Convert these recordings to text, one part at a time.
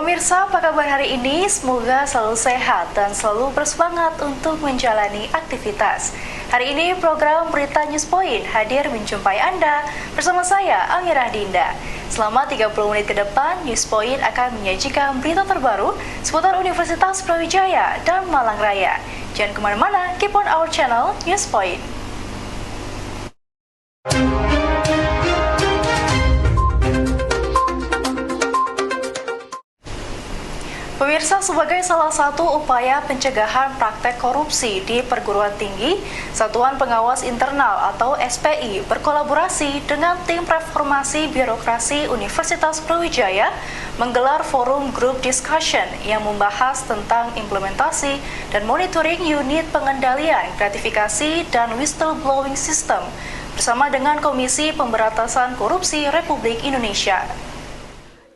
Pemirsa, apa kabar hari ini? Semoga selalu sehat dan selalu bersemangat untuk menjalani aktivitas. Hari ini program Berita News Point hadir menjumpai Anda bersama saya, Amirah Dinda. Selama 30 menit ke depan, News Point akan menyajikan berita terbaru seputar Universitas Brawijaya dan Malang Raya. Jangan kemana-mana, keep on our channel News Point. Pemirsa, sebagai salah satu upaya pencegahan praktek korupsi di perguruan tinggi, Satuan Pengawas Internal atau SPI berkolaborasi dengan tim reformasi birokrasi Universitas Brawijaya menggelar forum group discussion yang membahas tentang implementasi dan monitoring unit pengendalian gratifikasi dan whistleblowing system bersama dengan Komisi Pemberantasan Korupsi Republik Indonesia.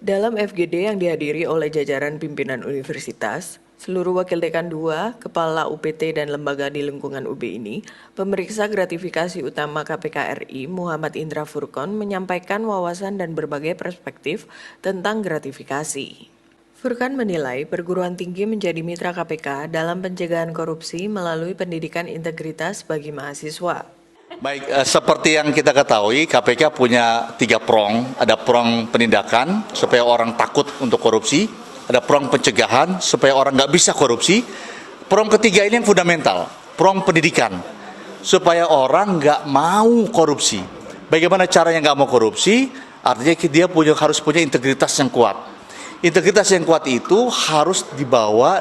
Dalam FGD yang dihadiri oleh jajaran pimpinan universitas, seluruh wakil dekan 2, kepala UPT dan lembaga di lingkungan UB ini, pemeriksa gratifikasi utama KPK RI Muhammad Indra Furqon menyampaikan wawasan dan berbagai perspektif tentang gratifikasi. Furqon menilai perguruan tinggi menjadi mitra KPK dalam pencegahan korupsi melalui pendidikan integritas bagi mahasiswa. Baik, seperti yang kita ketahui, KPK punya 3 prong. Ada prong penindakan, supaya orang takut untuk korupsi. Ada prong pencegahan, supaya orang nggak bisa korupsi. Prong ketiga ini yang fundamental, prong pendidikan, supaya orang nggak mau korupsi. Bagaimana caranya nggak mau korupsi? Artinya dia harus punya integritas yang kuat. Integritas yang kuat itu harus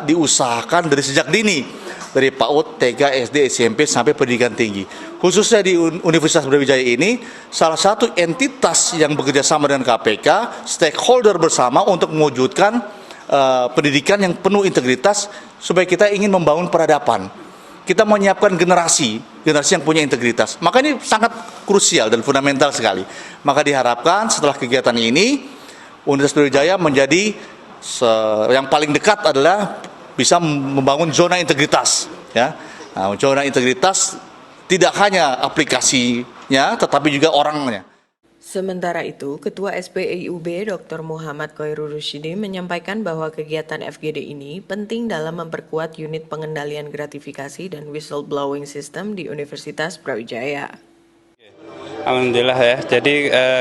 diusahakan dari sejak dini. Dari PAUD, TK, SD, SMP, sampai pendidikan tinggi. Khususnya di Universitas Brawijaya ini, salah satu entitas yang bekerja sama dengan KPK, stakeholder bersama untuk mewujudkan pendidikan yang penuh integritas, supaya kita ingin membangun peradaban. Kita menyiapkan generasi yang punya integritas. Maka ini sangat krusial dan fundamental sekali. Maka diharapkan setelah kegiatan ini, Universitas Brawijaya menjadi yang paling dekat adalah bisa membangun zona integritas, ya. Nah, zona integritas tidak hanya aplikasinya, tetapi juga orangnya. Sementara itu, Ketua SPIUB Dr. Muhammad Khairul Rusyidi menyampaikan bahwa kegiatan FGD ini penting dalam memperkuat unit pengendalian gratifikasi dan whistleblowing system di Universitas Brawijaya. Alhamdulillah ya, jadi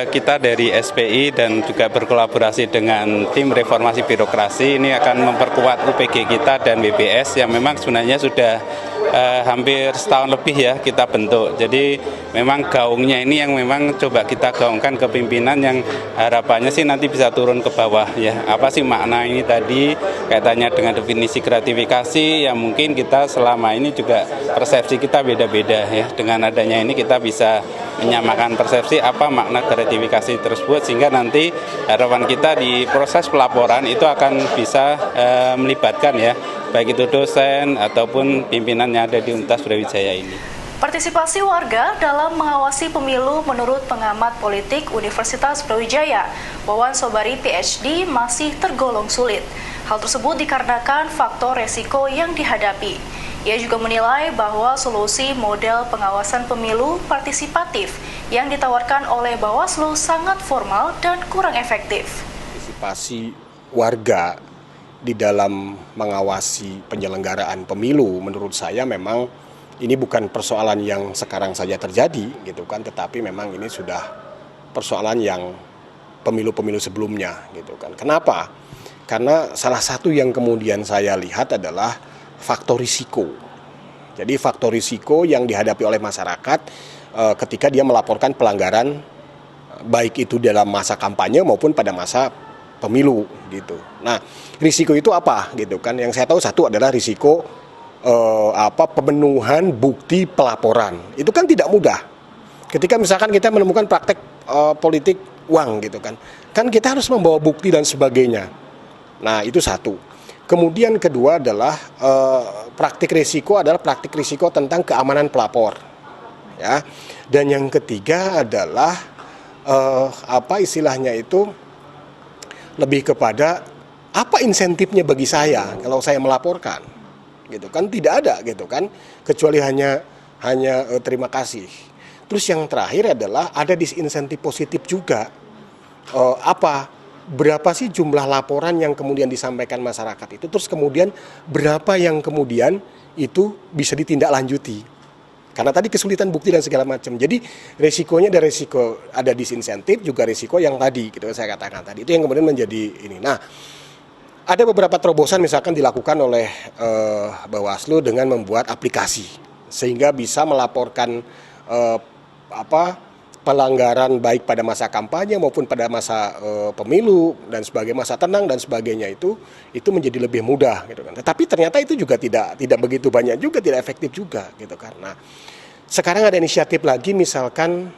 kita dari SPI dan juga berkolaborasi dengan tim reformasi birokrasi ini akan memperkuat UPG kita dan WBS yang memang sebenarnya sudah hampir setahun lebih ya kita bentuk. Jadi memang gaungnya ini yang memang coba kita gaungkan ke pimpinan yang harapannya sih nanti bisa turun ke bawah ya. Apa sih makna ini tadi kaitannya dengan definisi gratifikasi yang mungkin kita selama ini juga persepsi kita beda-beda ya. Dengan adanya ini kita bisa menyamakan persepsi apa makna gratifikasi tersebut sehingga nanti harapan kita di proses pelaporan itu akan bisa melibatkan ya baik itu dosen ataupun pimpinan yang ada di Universitas Brawijaya ini. Partisipasi warga dalam mengawasi pemilu menurut pengamat politik Universitas Brawijaya, Wawan Sobari PhD, masih tergolong sulit. Hal tersebut dikarenakan faktor resiko yang dihadapi. Ia juga menilai bahwa solusi model pengawasan pemilu partisipatif yang ditawarkan oleh Bawaslu sangat formal dan kurang efektif. Partisipasi warga di dalam mengawasi penyelenggaraan pemilu menurut saya memang ini bukan persoalan yang sekarang saja terjadi gitu kan, tetapi memang ini sudah persoalan yang pemilu-pemilu sebelumnya gitu kan. Kenapa? Karena salah satu yang kemudian saya lihat adalah faktor risiko. Jadi faktor risiko yang dihadapi oleh masyarakat ketika dia melaporkan pelanggaran baik itu dalam masa kampanye maupun pada masa pemilu gitu. Nah, risiko itu apa gitu kan? Yang saya tahu satu adalah risiko pemenuhan bukti pelaporan. Itu kan tidak mudah. Ketika misalkan kita menemukan praktek politik uang gitu kan. Kan kita harus membawa bukti dan sebagainya. Nah, itu satu. Kemudian kedua adalah praktik risiko tentang keamanan pelapor. Ya. Dan yang ketiga adalah istilahnya itu lebih kepada apa insentifnya bagi saya kalau saya melaporkan, gitu kan, tidak ada gitu kan, kecuali hanya terima kasih. Terus yang terakhir adalah ada disinsentif positif juga, berapa sih jumlah laporan yang kemudian disampaikan masyarakat itu, terus kemudian berapa yang kemudian itu bisa ditindaklanjuti. Karena tadi kesulitan bukti dan segala macam. Jadi resikonya ada resiko, ada disinsentif, juga resiko yang tadi gitu saya katakan tadi. Itu yang kemudian menjadi ini. Nah, ada beberapa terobosan misalkan dilakukan oleh Bawaslu dengan membuat aplikasi sehingga bisa melaporkan pelanggaran baik pada masa kampanye maupun pada masa pemilu dan sebagai masa tenang dan sebagainya itu menjadi lebih mudah gitu kan. Tetapi ternyata itu juga tidak begitu banyak juga, tidak efektif juga gitu kan. Nah, sekarang ada inisiatif lagi misalkan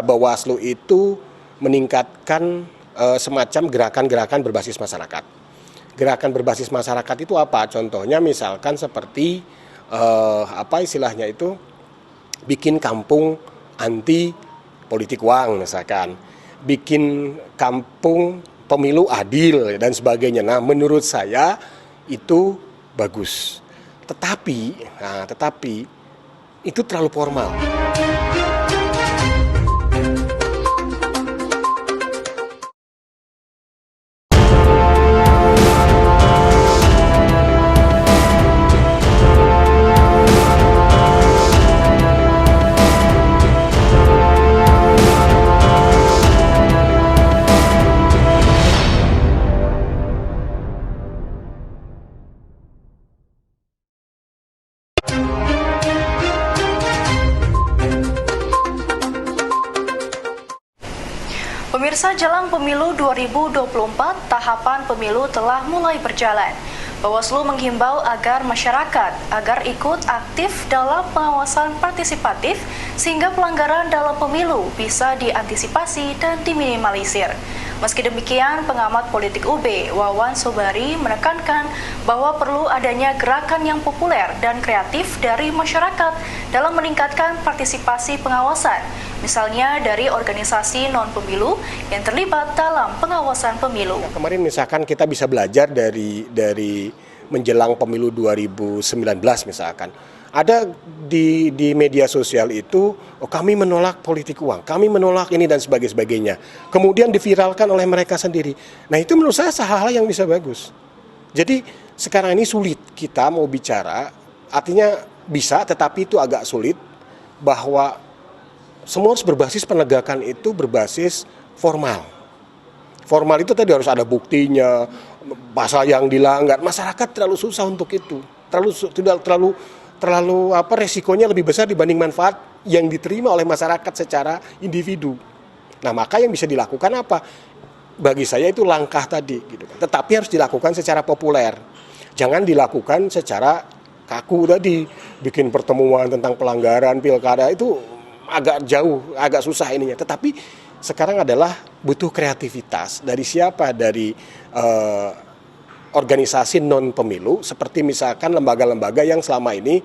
Bawaslu itu meningkatkan semacam gerakan-gerakan berbasis masyarakat. Gerakan berbasis masyarakat itu apa? Contohnya misalkan seperti istilahnya itu bikin kampung anti politik uang misalkan, bikin kampung pemilu adil dan sebagainya. Nah, menurut saya itu bagus. Tetapi itu terlalu formal. Pemirsa, jelang pemilu 2024, tahapan pemilu telah mulai berjalan. Bawaslu menghimbau agar masyarakat ikut aktif dalam pengawasan partisipatif sehingga pelanggaran dalam pemilu bisa diantisipasi dan diminimalisir. Meski demikian, pengamat politik UB Wawan Sobari menekankan bahwa perlu adanya gerakan yang populer dan kreatif dari masyarakat dalam meningkatkan partisipasi pengawasan, misalnya dari organisasi non-pemilu yang terlibat dalam pengawasan pemilu. Kemarin misalkan kita bisa belajar dari menjelang pemilu 2019 misalkan. Ada di media sosial itu, kami menolak politik uang, kami menolak ini dan sebagainya. Kemudian diviralkan oleh mereka sendiri. Nah, itu menurut saya hal-hal yang bisa bagus. Jadi sekarang ini sulit kita mau bicara, artinya bisa tetapi itu agak sulit bahwa semua harus berbasis penegakan itu berbasis formal. Formal itu tadi harus ada buktinya, pasal yang dilanggar. Masyarakat terlalu susah untuk itu, terlalu resikonya lebih besar dibanding manfaat yang diterima oleh masyarakat secara individu. Nah, maka yang bisa dilakukan apa? Bagi saya itu langkah tadi, gitu. Tetapi harus dilakukan secara populer. Jangan dilakukan secara kaku tadi, bikin pertemuan tentang pelanggaran pilkada itu agak jauh, agak susah ininya. Tetapi sekarang adalah butuh kreativitas dari siapa? Dari organisasi non pemilu seperti misalkan lembaga-lembaga yang selama ini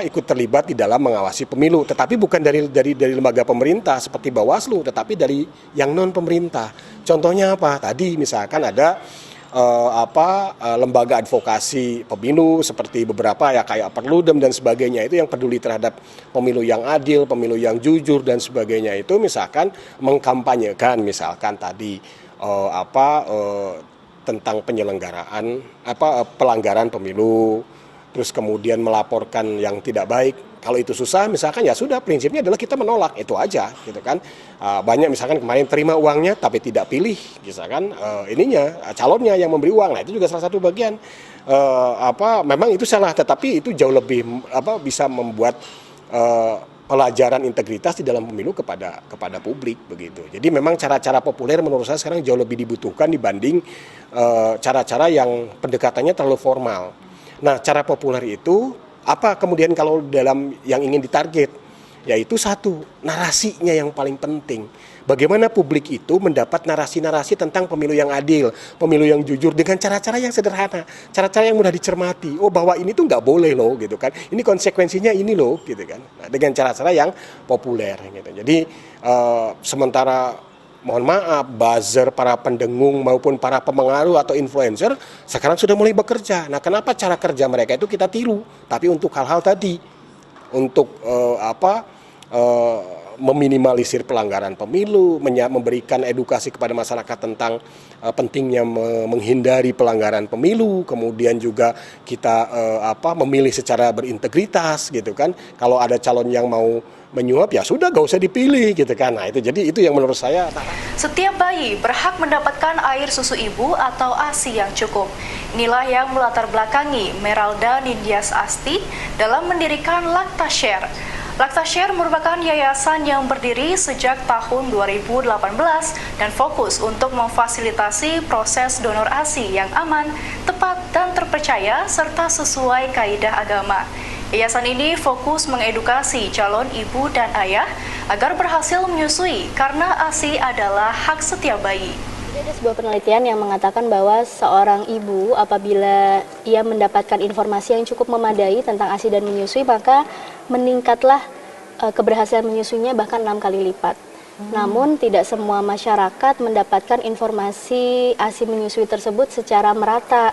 ikut terlibat di dalam mengawasi pemilu, tetapi bukan dari lembaga pemerintah seperti Bawaslu, tetapi dari yang non pemerintah. Contohnya apa? Tadi misalkan ada lembaga advokasi pemilu seperti beberapa ya kayak Perludem dan sebagainya, itu yang peduli terhadap pemilu yang adil, pemilu yang jujur dan sebagainya, itu misalkan mengkampanyekan misalkan tadi tentang penyelenggaraan pelanggaran pemilu, terus kemudian melaporkan yang tidak baik. Kalau itu susah misalkan ya sudah, prinsipnya adalah kita menolak, itu aja gitu kan. Banyak misalkan kemarin terima uangnya tapi tidak pilih misalkan calonnya yang memberi uang. Nah, itu juga salah satu bagian memang itu salah, tetapi itu jauh lebih bisa membuat pelajaran integritas di dalam pemilu kepada publik begitu. Jadi memang cara-cara populer menurut saya sekarang jauh lebih dibutuhkan dibanding cara-cara yang pendekatannya terlalu formal. Nah, cara populer itu apa kemudian kalau dalam yang ingin ditarget? Yaitu satu, narasinya yang paling penting. Bagaimana publik itu mendapat narasi-narasi tentang pemilu yang adil, pemilu yang jujur dengan cara-cara yang sederhana, cara-cara yang mudah dicermati. Oh, bahwa ini tuh nggak boleh loh, gitu kan. Ini konsekuensinya ini loh, gitu kan. Nah, dengan cara-cara yang populer, gitu. Jadi sementara mohon maaf, buzzer, para pendengung maupun para pemengaruh atau influencer sekarang sudah mulai bekerja. Nah, kenapa cara kerja mereka itu kita tiru? Tapi untuk hal-hal tadi, untuk meminimalisir pelanggaran pemilu, memberikan edukasi kepada masyarakat tentang pentingnya menghindari pelanggaran pemilu, kemudian juga kita memilih secara berintegritas gitu kan. Kalau ada calon yang mau menyuap ya sudah gak usah dipilih gitu kan. Nah itu yang menurut saya. Setiap bayi berhak mendapatkan air susu ibu atau ASI yang cukup. Inilah yang melatar belakangi Meralda Nindias Asti dalam mendirikan Laktashare. Laktashare merupakan yayasan yang berdiri sejak tahun 2018 dan fokus untuk memfasilitasi proses donor ASI yang aman, tepat, dan terpercaya serta sesuai kaidah agama. Yayasan ini fokus mengedukasi calon ibu dan ayah agar berhasil menyusui karena ASI adalah hak setiap bayi. Ada sebuah penelitian yang mengatakan bahwa seorang ibu apabila ia mendapatkan informasi yang cukup memadai tentang ASI dan menyusui, maka meningkatlah keberhasilan menyusuinya bahkan 6 kali lipat. Namun tidak semua masyarakat mendapatkan informasi ASI menyusui tersebut secara merata.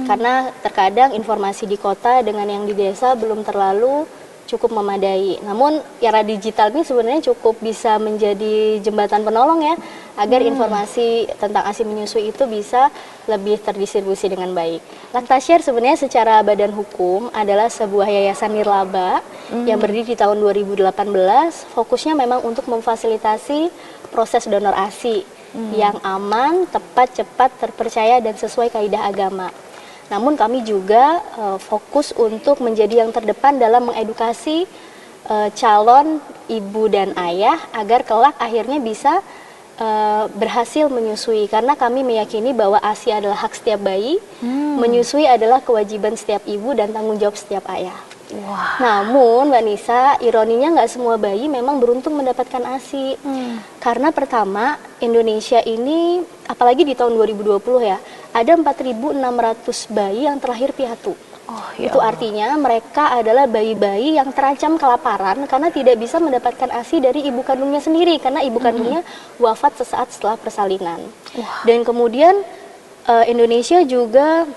Karena terkadang informasi di kota dengan yang di desa belum terlalu cukup memadai. Namun era digital ini sebenarnya cukup bisa menjadi jembatan penolong ya, agar informasi tentang ASI menyusui itu bisa lebih terdistribusi dengan baik. Laktashare sebenarnya secara badan hukum adalah sebuah yayasan nirlaba yang berdiri di tahun 2018. Fokusnya memang untuk memfasilitasi proses donor ASI yang aman, tepat, cepat, terpercaya, dan sesuai kaidah agama. Namun kami juga fokus untuk menjadi yang terdepan dalam mengedukasi calon ibu dan ayah agar kelak akhirnya bisa berhasil menyusui. Karena kami meyakini bahwa ASI adalah hak setiap bayi, menyusui adalah kewajiban setiap ibu dan tanggung jawab setiap ayah. Namun Mbak Nisa, ironinya nggak semua bayi memang beruntung mendapatkan ASI. Karena pertama, Indonesia ini, apalagi di tahun 2020 ya, ada 4.600 bayi yang terlahir piatu. Itu artinya mereka adalah bayi-bayi yang terancam kelaparan karena tidak bisa mendapatkan ASI dari ibu kandungnya sendiri, karena ibu kandungnya wafat sesaat setelah persalinan. Dan kemudian Indonesia juga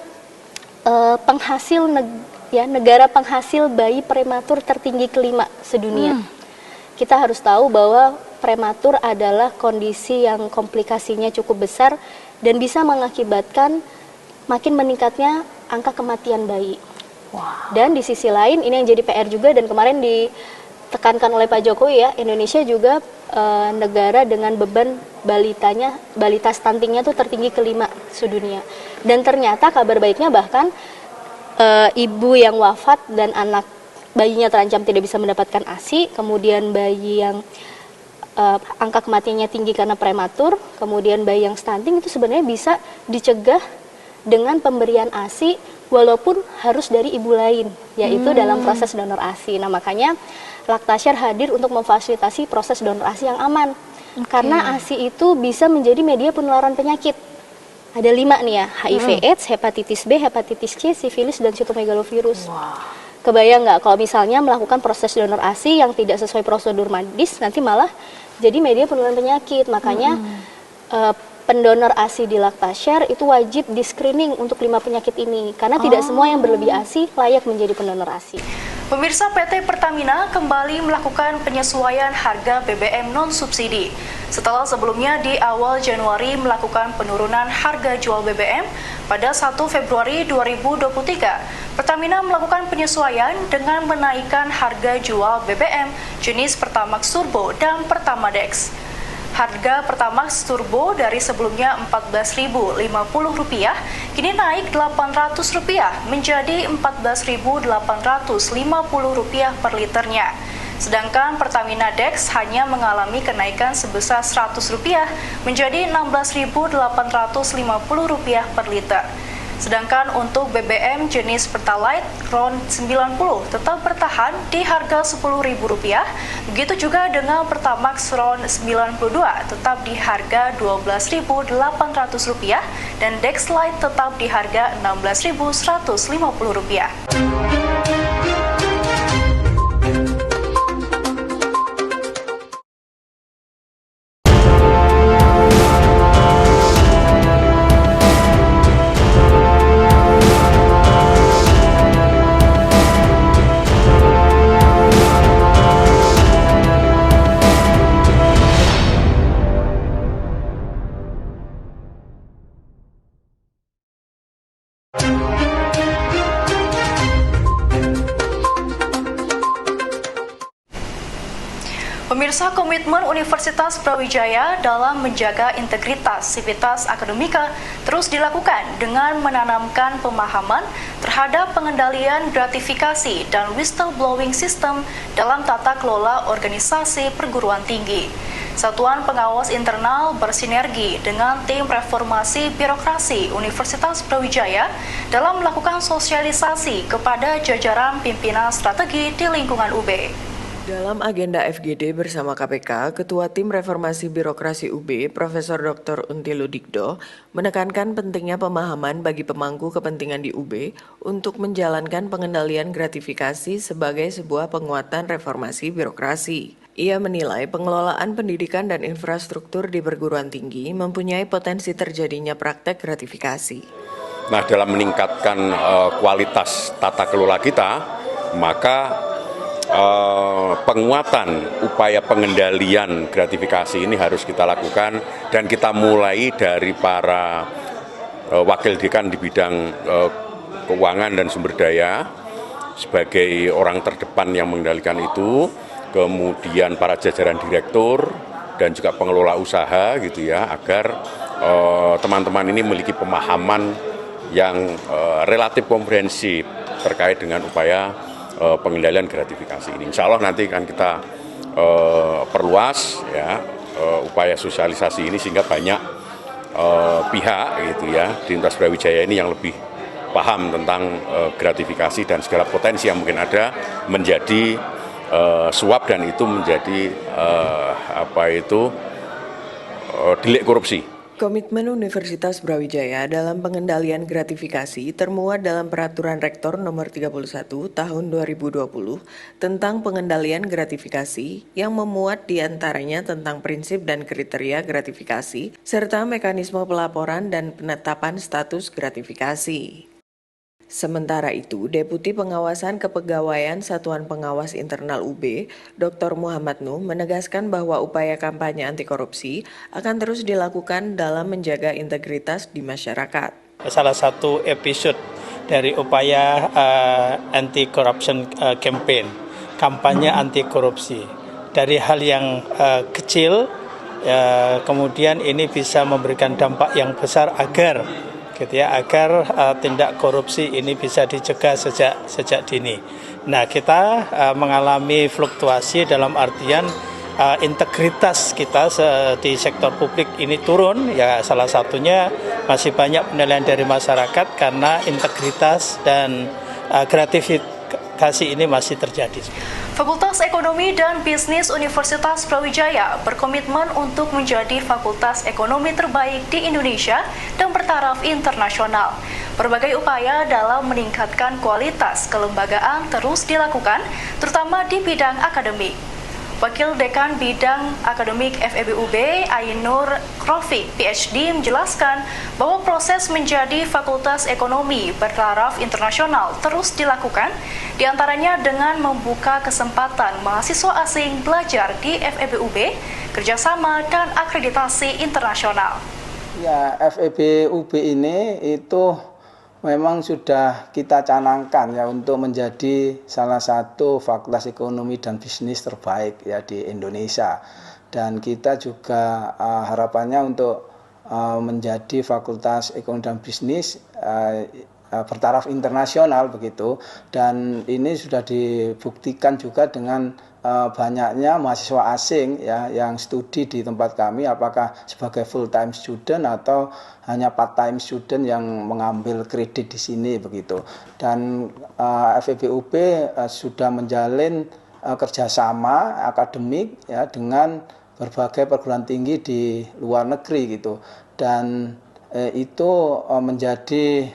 negara penghasil bayi prematur tertinggi kelima sedunia. Kita harus tahu bahwa prematur adalah kondisi yang komplikasinya cukup besar dan bisa mengakibatkan makin meningkatnya angka kematian bayi. Dan di sisi lain ini yang jadi PR juga, dan kemarin ditekankan oleh Pak Jokowi ya, Indonesia juga negara dengan beban balita stuntingnya tuh tertinggi kelima sedunia. Dan ternyata kabar baiknya bahkan ibu yang wafat dan anak bayinya terancam tidak bisa mendapatkan ASI, kemudian bayi yang angka kematiannya tinggi karena prematur, kemudian bayi yang stunting itu sebenarnya bisa dicegah dengan pemberian ASI walaupun harus dari ibu lain, yaitu dalam proses donor ASI. Nah makanya Laktashare hadir untuk memfasilitasi proses donor ASI yang aman. Karena ASI itu bisa menjadi media penularan penyakit. Ada 5 nih ya, HIV AIDS, hepatitis B, hepatitis C, sifilis, dan sitomegalovirus. Kebayang nggak kalau misalnya melakukan proses donor ASI yang tidak sesuai prosedur medis, nanti malah jadi media penularan penyakit. Makanya pendonor ASI di Laktashare itu wajib di-screening untuk 5 penyakit ini. Karena tidak semua yang berlebih ASI layak menjadi pendonor ASI. Pemirsa, PT Pertamina kembali melakukan penyesuaian harga BBM non-subsidi. Setelah sebelumnya di awal Januari melakukan penurunan harga jual BBM, pada 1 Februari 2023, Pertamina melakukan penyesuaian dengan menaikkan harga jual BBM jenis Pertamax Turbo dan Pertamadex. Harga Pertamax Turbo dari sebelumnya Rp14.050 kini naik Rp800 menjadi Rp14.850 per liternya. Sedangkan Pertamina Dex hanya mengalami kenaikan sebesar Rp100 menjadi Rp16.850 per liter. Sedangkan untuk BBM jenis Pertalite RON 90 tetap bertahan di harga Rp10.000. Begitu juga dengan Pertamax RON 92 tetap di harga Rp12.800 dan Dex Lite tetap di harga Rp16.150. Pemirsa, komitmen Universitas Brawijaya dalam menjaga integritas sivitas akademika terus dilakukan dengan menanamkan pemahaman terhadap pengendalian gratifikasi dan whistleblowing system dalam tata kelola organisasi perguruan tinggi. Satuan Pengawas Internal bersinergi dengan tim reformasi birokrasi Universitas Brawijaya dalam melakukan sosialisasi kepada jajaran pimpinan strategi di lingkungan UB. Dalam agenda FGD bersama KPK, Ketua Tim Reformasi Birokrasi UB, Profesor Dr. Unti Ludikdo, menekankan pentingnya pemahaman bagi pemangku kepentingan di UB untuk menjalankan pengendalian gratifikasi sebagai sebuah penguatan reformasi birokrasi. Ia menilai pengelolaan pendidikan dan infrastruktur di perguruan tinggi mempunyai potensi terjadinya praktek gratifikasi. Nah, dalam meningkatkan kualitas tata kelola kita, maka penguatan upaya pengendalian gratifikasi ini harus kita lakukan, dan kita mulai dari para wakil dekan di bidang keuangan dan sumber daya sebagai orang terdepan yang mengendalikan itu, kemudian para jajaran direktur dan juga pengelola usaha gitu ya, agar teman-teman ini memiliki pemahaman yang relatif komprehensif terkait dengan upaya pengendalian gratifikasi ini. Insya Allah nanti akan kita perluas ya upaya sosialisasi ini sehingga banyak pihak gitu ya di Universitas Brawijaya ini yang lebih paham tentang gratifikasi dan segala potensi yang mungkin ada menjadi suap, dan itu menjadi delik korupsi. Komitmen Universitas Brawijaya dalam pengendalian gratifikasi termuat dalam Peraturan Rektor Nomor 31 Tahun 2020 tentang pengendalian gratifikasi yang memuat diantaranya tentang prinsip dan kriteria gratifikasi serta mekanisme pelaporan dan penetapan status gratifikasi. Sementara itu, Deputi Pengawasan Kepegawaian Satuan Pengawas Internal UB, Dr. Muhammad Nuh, menegaskan bahwa upaya kampanye anti korupsi akan terus dilakukan dalam menjaga integritas di masyarakat. Salah satu episode dari upaya anti-corruption campaign, kampanye anti korupsi, dari hal yang kecil, kemudian ini bisa memberikan dampak yang besar agar tindak korupsi ini bisa dicegah sejak dini. Nah, kita mengalami fluktuasi dalam artian integritas kita di sektor publik ini turun, ya salah satunya masih banyak penilaian dari masyarakat karena integritas dan gratifikasi ini masih terjadi. Fakultas Ekonomi dan Bisnis Universitas Brawijaya berkomitmen untuk menjadi fakultas ekonomi terbaik di Indonesia dan bertaraf internasional. Berbagai upaya dalam meningkatkan kualitas kelembagaan terus dilakukan, terutama di bidang akademik. Wakil Dekan Bidang Akademik FEB UB, Ainur Krofik, PhD, menjelaskan bahwa proses menjadi Fakultas Ekonomi bertaraf internasional terus dilakukan, diantaranya dengan membuka kesempatan mahasiswa asing belajar di FEB UB, kerjasama dan akreditasi internasional. Ya, FEB UB ini itu memang sudah kita canangkan ya untuk menjadi salah satu fakultas ekonomi dan bisnis terbaik ya di Indonesia, dan kita juga harapannya untuk menjadi fakultas ekonomi dan bisnis bertaraf internasional begitu, dan ini sudah dibuktikan juga dengan banyaknya mahasiswa asing ya yang studi di tempat kami, apakah sebagai full time student atau hanya part time student yang mengambil kredit di sini begitu. Dan FEB UB sudah menjalin kerjasama akademik ya dengan berbagai perguruan tinggi di luar negeri gitu, dan itu menjadi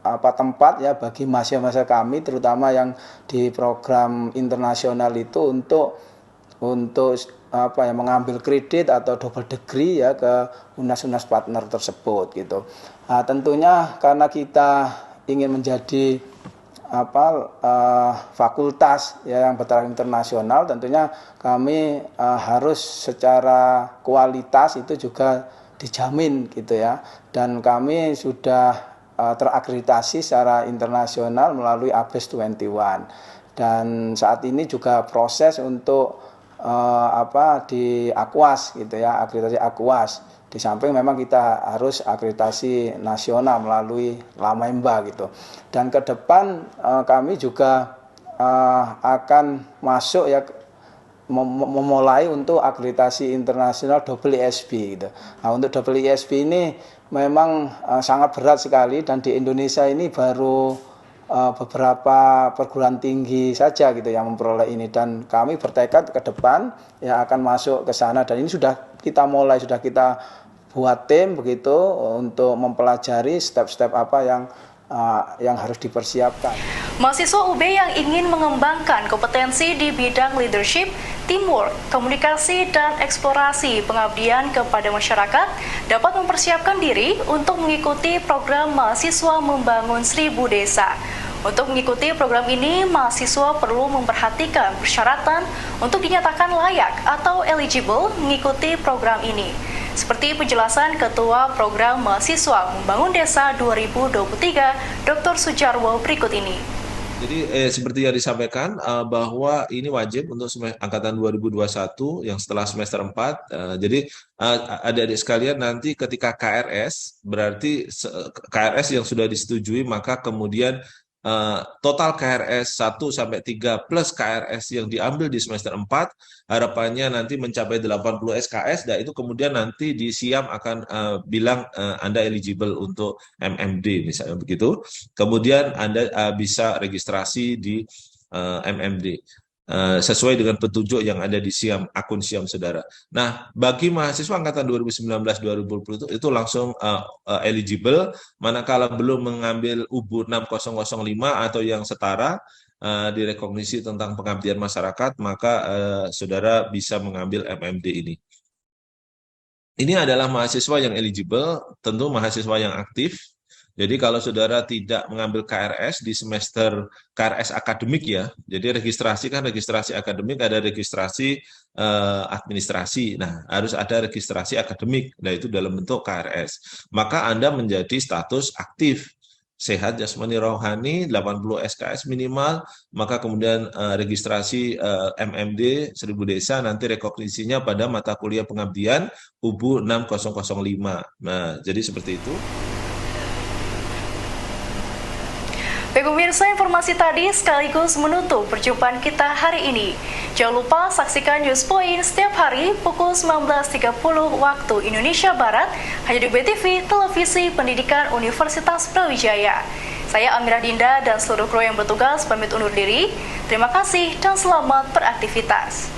tempat ya bagi mahasiswa kami terutama yang di program internasional itu untuk mengambil kredit atau double degree ya ke unas-unas partner tersebut gitu. Nah, tentunya karena kita ingin menjadi fakultas ya yang bertaraf internasional, tentunya kami harus secara kualitas itu juga dijamin gitu ya, dan kami sudah terakreditasi secara internasional melalui ABES 21, dan saat ini juga proses untuk di Akwas gitu ya, akreditasi Akwas. Di samping memang kita harus akreditasi nasional melalui Lamemba gitu. Dan ke depan kami juga akan masuk ya, memulai untuk akreditasi internasional ISB gitu. Nah, untuk ISB ini memang sangat berat sekali, dan di Indonesia ini baru beberapa perguruan tinggi saja gitu yang memperoleh ini, dan kami bertekad ke depan ya akan masuk ke sana, dan ini sudah kita mulai, sudah kita buat tim begitu untuk mempelajari step-step apa yang harus dipersiapkan. Mahasiswa UB yang ingin mengembangkan kompetensi di bidang leadership, teamwork, komunikasi, dan eksplorasi pengabdian kepada masyarakat dapat mempersiapkan diri untuk mengikuti program Mahasiswa Membangun 1000 Desa. Untuk mengikuti program ini, mahasiswa perlu memperhatikan persyaratan untuk dinyatakan layak atau eligible mengikuti program ini. Seperti penjelasan Ketua Program Mahasiswa Membangun Desa 2023, Dr. Sujarwo berikut ini. Jadi seperti yang disampaikan bahwa ini wajib untuk angkatan 2021 yang setelah semester 4. Jadi adik-adik sekalian nanti ketika KRS, berarti KRS yang sudah disetujui, maka kemudian total KRS 1 sampai 3 plus KRS yang diambil di semester 4 harapannya nanti mencapai 80 SKS, dan itu kemudian nanti di SIAM akan bilang Anda eligible untuk MMD misalnya begitu. Kemudian Anda bisa registrasi di MMD sesuai dengan petunjuk yang ada di SIAM, akun SIAM saudara. Nah, bagi mahasiswa angkatan 2019-2020 itu langsung eligible, manakala belum mengambil UBU 6005 atau yang setara direkognisi tentang pengabdian masyarakat, maka saudara bisa mengambil MMD ini. Ini adalah mahasiswa yang eligible, tentu mahasiswa yang aktif. Jadi kalau saudara tidak mengambil KRS di semester KRS akademik ya, jadi registrasi kan registrasi akademik, ada registrasi administrasi. Nah, harus ada registrasi akademik. Nah, itu dalam bentuk KRS. Maka Anda menjadi status aktif, sehat jasmani rohani, 80 SKS minimal, maka kemudian registrasi MMD 1000 Desa, nanti rekognisinya pada mata kuliah pengabdian UBU 6005. Nah, jadi seperti itu. Baik pemirsa, informasi tadi sekaligus menutup perjumpaan kita hari ini. Jangan lupa saksikan News Point setiap hari pukul 19.30 waktu Indonesia Barat hanya di BTV, Televisi Pendidikan Universitas Brawijaya. Saya Amirah Dinda dan seluruh kru yang bertugas pamit undur diri. Terima kasih dan selamat beraktivitas.